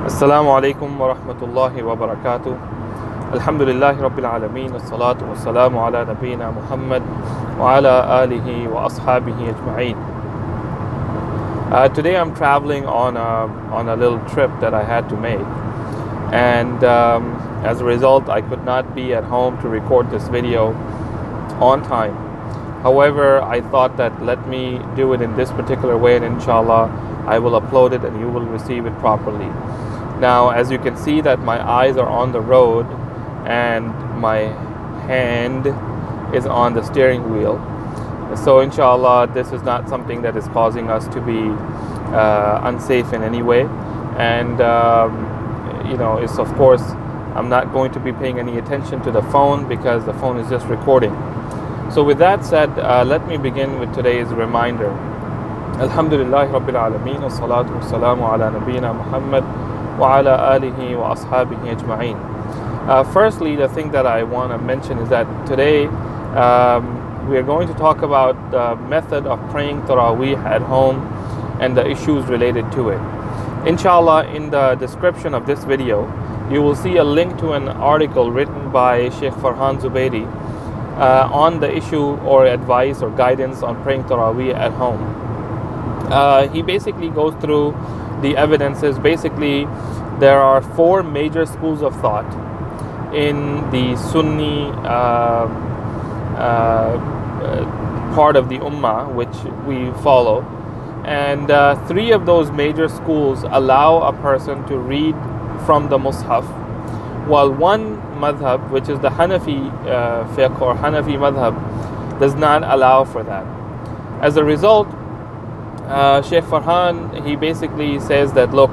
Assalamu alaikum wa rahmatullahi wa barakatuh. Alhamdulillahi rabbil alameen. As-salatu wa salamu ala nabiyyina Muhammad wa ala alihi wa ashabihi ajma'een. Today I'm traveling on a little trip that I had to make, and as a result I could not be at home to record this video on time. However, I thought that let me do it in this particular way, and inshallah I will upload it and you will receive it properly. Now, as you can see that my eyes are on the road and my hand is on the steering wheel. So inshallah this is not something that is causing us to be unsafe in any way. And it's of course I'm not going to be paying any attention to the phone because the phone is just recording. So with that said, let me begin with today's reminder. Alhamdulillah Rabbil Alameen, wa salatu wa salamu ala nabiyyina Muhammad wa ala alihi wa ashabihi ajma'een. Firstly, the thing that I want to mention is that today we are going to talk about the method of praying Taraweeh at home and the issues related to it. Inshallah, in the description of this video, you will see a link to an article written by Sheikh Farhan Zubairi on the issue or advice or guidance on praying Taraweeh at home. He basically goes through the evidences. Basically, there are four major schools of thought in the Sunni part of the Ummah, which we follow. And three of those major schools allow a person to read from the Mushaf, while one madhab, which is the Hanafi fiqh or Hanafi madhab, does not allow for that. As a result, Sheikh Farhan, he basically says that look,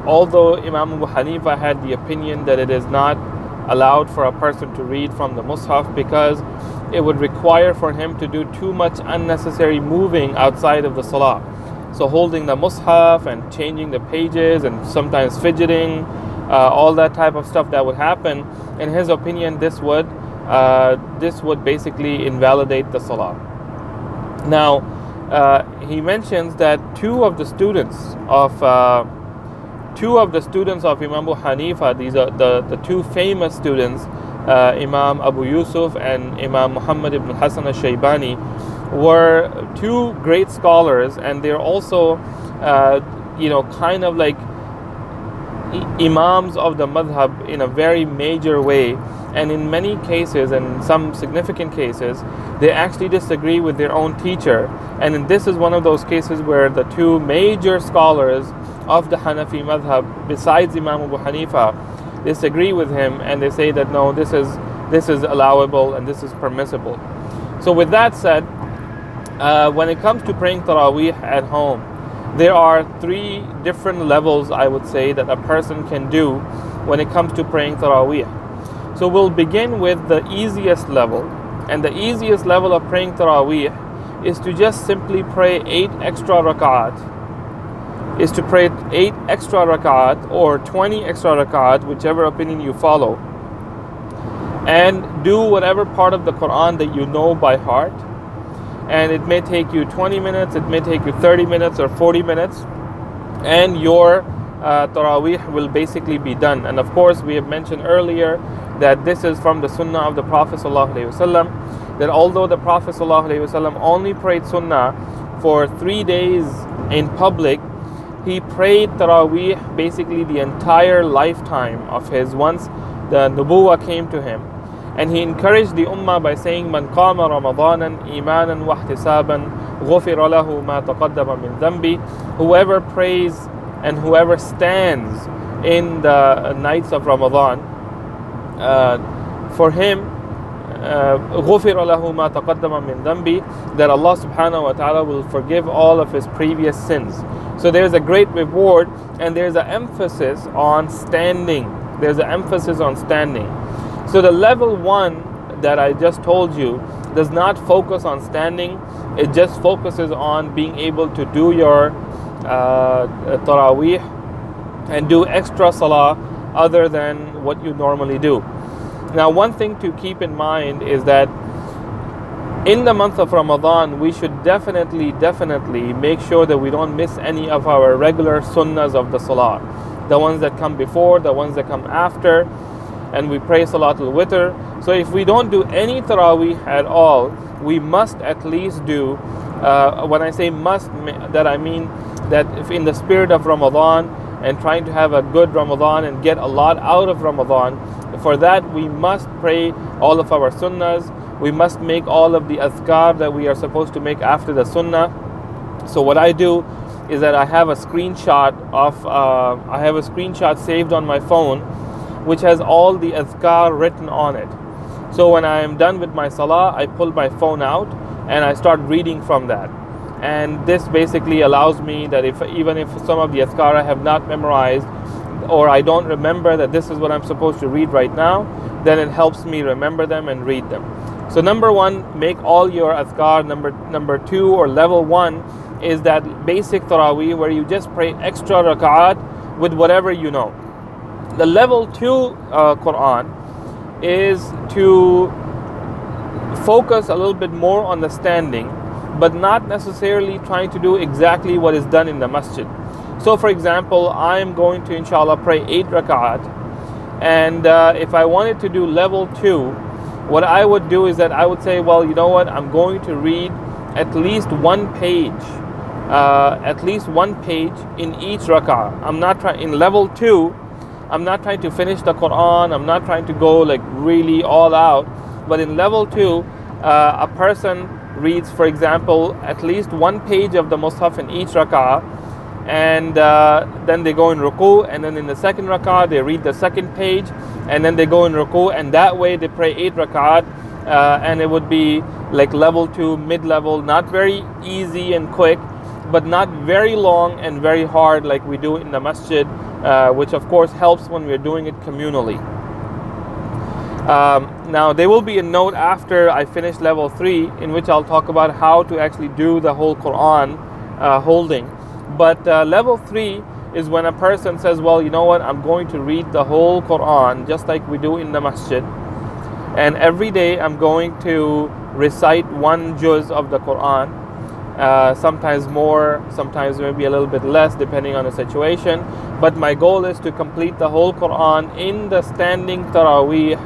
although Imam Abu Hanifa had the opinion that it is not allowed for a person to read from the Mushaf because it would require for him to do too much unnecessary moving outside of the Salah. So holding the Mushaf and changing the pages and sometimes fidgeting, all that type of stuff that would happen. In his opinion, this would basically invalidate the Salah. Now, he mentions that two of the students of Imam Abu Hanifa, these are the two famous students, Imam Abu Yusuf and Imam Muhammad ibn Hassan al-Shaybani, were two great scholars, and they're also kind of like imams of the madhab in a very major way. And in many cases, and some significant cases, they actually disagree with their own teacher. And this is one of those cases where the two major scholars of the Hanafi madhab, besides Imam Abu Hanifa, disagree with him, and they say that no, this is allowable and this is permissible. So with that said, when it comes to praying Taraweeh at home, there are three different levels, I would say, that a person can do when it comes to praying Taraweeh. So we'll begin with the easiest level, and the easiest level of praying Taraweeh is to just simply pray 8 extra rak'at. Is to pray 8 extra rak'at or 20 extra rak'at, whichever opinion you follow, and do whatever part of the Quran that you know by heart. And it may take you 20 minutes, it may take you 30 minutes or 40 minutes, and your Taraweeh will basically be done. And of course, we have mentioned earlier that this is from the Sunnah of the Prophet ﷺ, that although the Prophet ﷺ only prayed Sunnah for 3 days in public, he prayed Taraweeh basically the entire lifetime of his once the Nubuwah came to him. And he encouraged the Ummah by saying, Man qama Ramadanan imanan wa ihtisaban ghufira lahu ma taqaddama min dhanbi. Whoever prays and whoever stands in the nights of Ramadan, for him, ghufira lahu ma taqaddama min dhanbi, that Allah subhanahu wa ta'ala will forgive all of his previous sins. So there's a great reward, and there's an emphasis on standing. There's an emphasis on standing. So the level 1 that I just told you does not focus on standing. It just focuses on being able to do your Taraweeh and do extra salah other than what you normally do. Now, one thing to keep in mind is that In the month of Ramadan, we should definitely make sure that we don't miss any of our regular sunnahs of the salah. The ones that come before, the ones that come after, and we pray Salatul Witr. So if we don't do any Taraweeh at all, we must at least do, when I say must, that I mean that if in the spirit of Ramadan and trying to have a good Ramadan and get a lot out of Ramadan, for that we must pray all of our sunnahs. We must make all of the azkar that we are supposed to make after the sunnah. So what I do is that I have a screenshot saved on my phone, which has all the azkar written on it. So when I am done with my salah, I pull my phone out and I start reading from that. And this basically allows me that even if some of the azkar I have not memorized, or I don't remember that this is what I'm supposed to read right now, then it helps me remember them and read them. So number one, make all your azkar. Number two, or level one, is that basic Taraweeh where you just pray extra rak'at with whatever you know. The level two Quran is to focus a little bit more on the standing, but not necessarily trying to do exactly what is done in the masjid. So for example, I am going to inshallah pray 8 rak'at, and if I wanted to do level 2, what I would do is that I would say, well, you know what, I'm going to read at least one page in each rak'ah. I'm not trying, in level 2, I'm not trying to finish the Quran, I'm not trying to go like really all out, but in level 2, a person reads, for example, at least one page of the Mushaf in each rak'ah, and then they go in ruku, and then in the second rak'ah they read the second page, and then they go in ruku, and that way they pray 8 rak'at, and it would be like level 2, mid-level, not very easy and quick, but not very long and very hard like we do in the masjid, which of course helps when we're doing it communally. Now there will be a note after I finish level 3 in which I'll talk about how to actually do the whole Quran holding. But level 3 is when a person says, well, you know what, I'm going to read the whole Quran just like we do in the masjid, and every day I'm going to recite one juz of the Quran, sometimes more, sometimes maybe a little bit less depending on the situation, but my goal is to complete the whole Quran in the standing Taraweeh,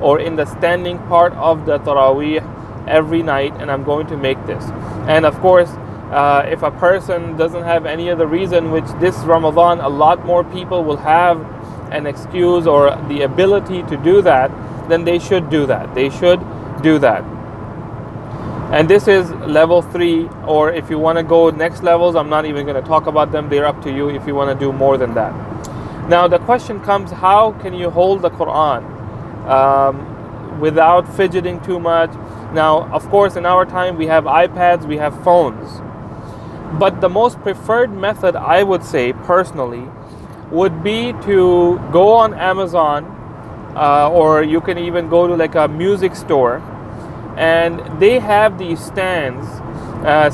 or in the standing part of the Taraweeh every night, and I'm going to make this. And of course, if a person doesn't have any other reason, which this Ramadan a lot more people will have an excuse or the ability to do that, then they should do that. And this is level 3, or if you want to go next levels, I'm not even going to talk about them. They're up to you if you want to do more than that. Now the question comes, how can you hold the Quran without fidgeting too much? Now, of course, in our time we have iPads, we have phones. But the most preferred method, I would say personally, would be to go on Amazon, or you can even go to like a music store, and they have these stands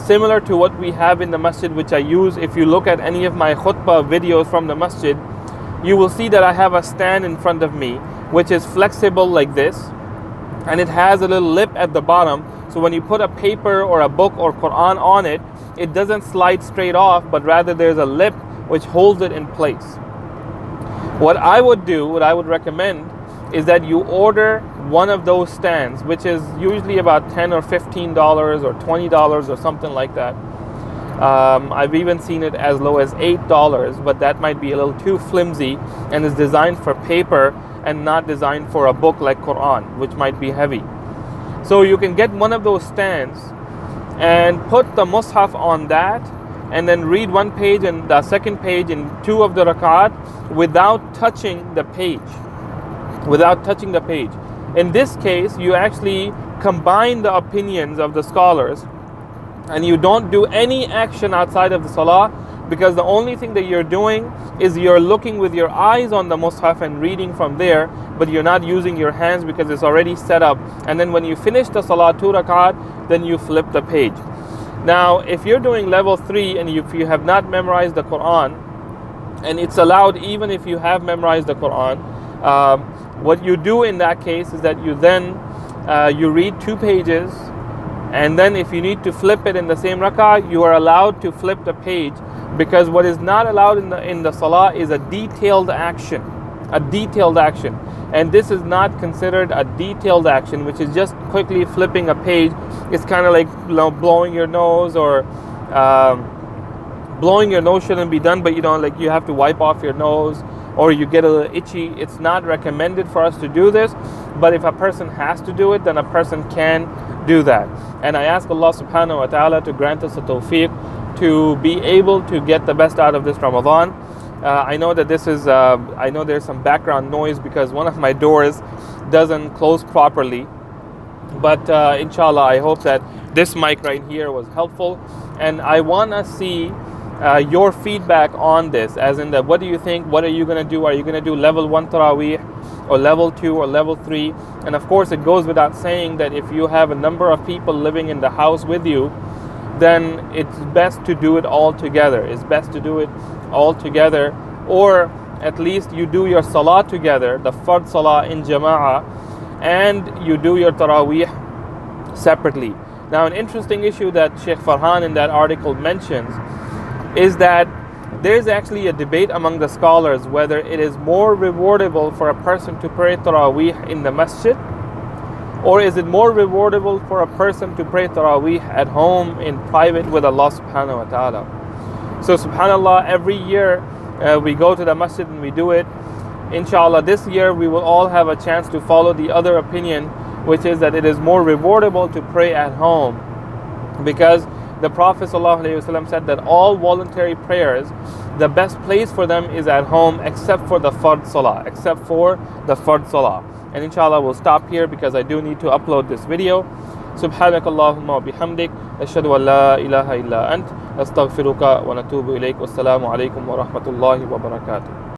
similar to what we have in the masjid, which I use. If you look at any of my khutbah videos from the masjid, you will see that I have a stand in front of me which is flexible like this, and it has a little lip at the bottom, so when you put a paper or a book or Quran on it, it doesn't slide straight off, but rather there's a lip which holds it in place. What I would recommend is that you order one of those stands, which is usually about $10 or $15 or $20 or something like that. I've even seen it as low as $8, but that might be a little too flimsy and is designed for paper and not designed for a book like Quran, which might be heavy. So you can get one of those stands and put the Mushaf on that, and then read one page and the second page in 2 of the rak'at without touching the page. In this case, you actually combine the opinions of the scholars, and you don't do any action outside of the salah, because the only thing that you're doing is you're looking with your eyes on the Mushaf and reading from there, but you're not using your hands because it's already set up. And then when you finish the salah 2 rak'at, then you flip the page. Now, if you're doing level 3 and if you have not memorized the Quran, and it's allowed even if you have memorized the Quran, what you do in that case is that you then you read 2 pages, And then if you need to flip it in the same rak'ah, you are allowed to flip the page, because what is not allowed in the salah is a detailed action. A detailed action. And this is not considered a detailed action, which is just quickly flipping a page. It's kind of like, you know, blowing your nose, or blowing your nose shouldn't be done, but you know, like you have to wipe off your nose, or you get a little itchy. It's not recommended for us to do this, but if a person has to do it, then a person can do that. And I ask Allah subhanahu wa ta'ala to grant us the tawfiq to be able to get the best out of this Ramadan. I know that this is, I know there's some background noise because one of my doors doesn't close properly. But inshallah, I hope that this mic right here was helpful. And I want to see your feedback on this, as in that, what do you think? What are you going to do? Are you going to do level 1 Taraweeh, or level 2, or level 3? And of course, it goes without saying that if you have a number of people living in the house with you, then it's best to do it all together. It's best to do it all together, or at least you do your salah together, the fard salah in jama'ah, and you do your Taraweeh separately. Now, an interesting issue that Sheikh Farhan in that article mentions is that there's actually a debate among the scholars whether it is more rewardable for a person to pray Taraweeh in the masjid, or is it more rewardable for a person to pray Taraweeh at home in private with Allah subhanahu wa ta'ala. So subhanallah, every year we go to the masjid and we do it. Inshallah, this year we will all have a chance to follow the other opinion, which is that it is more rewardable to pray at home, because the Prophet ﷺ said that all voluntary prayers, the best place for them is at home, except for the fard salah, And inshallah, we'll stop here because I do need to upload this video. Subhanakallahumma wa bihamdik, ashhadu an la ilaha illa ant, astaghfiruka wa natubu ilayk. Wassalamu alaikum wa rahmatullahi wa barakatuh.